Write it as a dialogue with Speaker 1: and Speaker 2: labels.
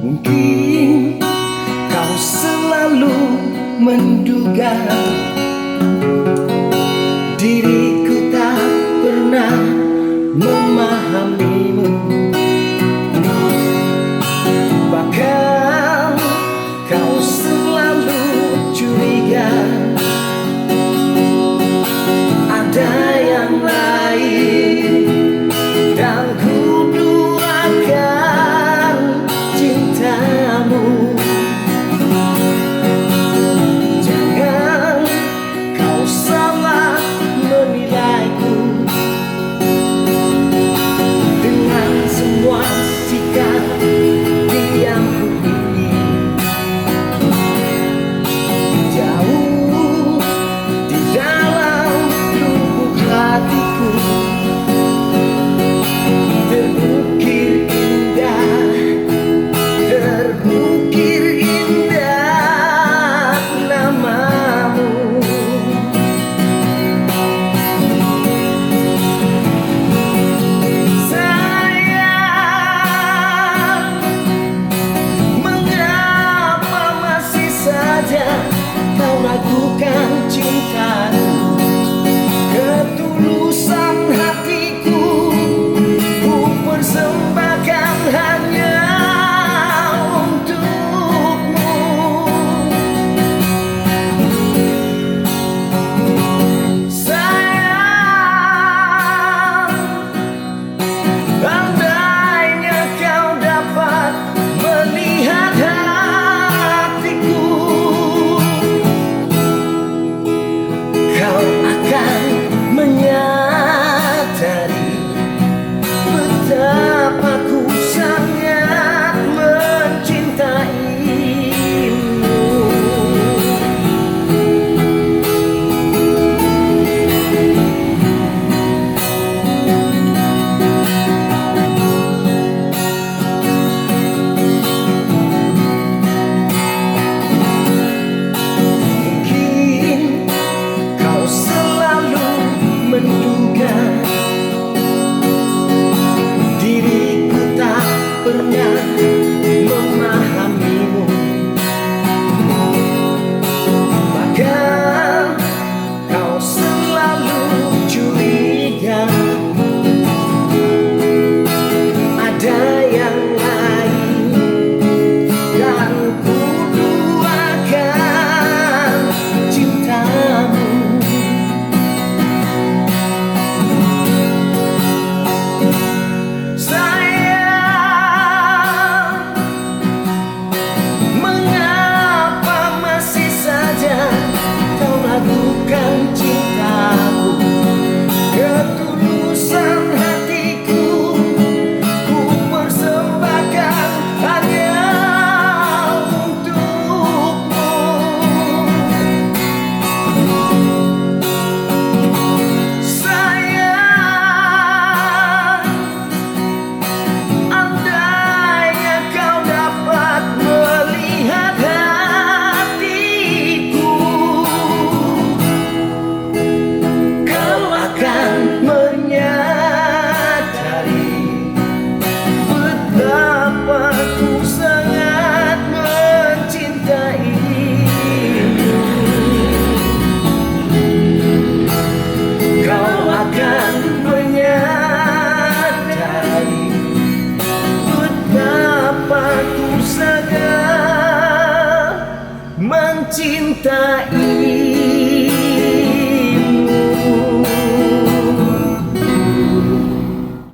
Speaker 1: Mungkin kau selalu menduga diriku tak pernah memahamimu. Bahkan kau selalu curiga ada yang lain, dan ku duakan cintamu. Jangan kau salah menilaiku dengan semua sikap yang ku ini. Jauh di dalam lubuk hatiku terukir indah namamu. Sayang, mengapa masih saja kau ragukan cintaku? Ketulusan hatiku ku persembahkan hanya untukmu. Sayang, andainya kau dapat melihat hatiku, kau akan menyadari betapa ku sangat mencintaimu. Mungkin kau selalu menduga diriku tak pernah memahamimu. Bahkan kau selalu curiga ada yang lain, dan ku duakan cintamu. Sayang, mengapa masih saja kau ragukan cintaku? Ketulusan hatiku ku persembahkan hanya untukmu. Sayang, andainya kau dapat melihat hatiku, kau akan menyadari betapa ku sangat mencintaimu. Kau akan menyadari betapa ku sangat mencintai.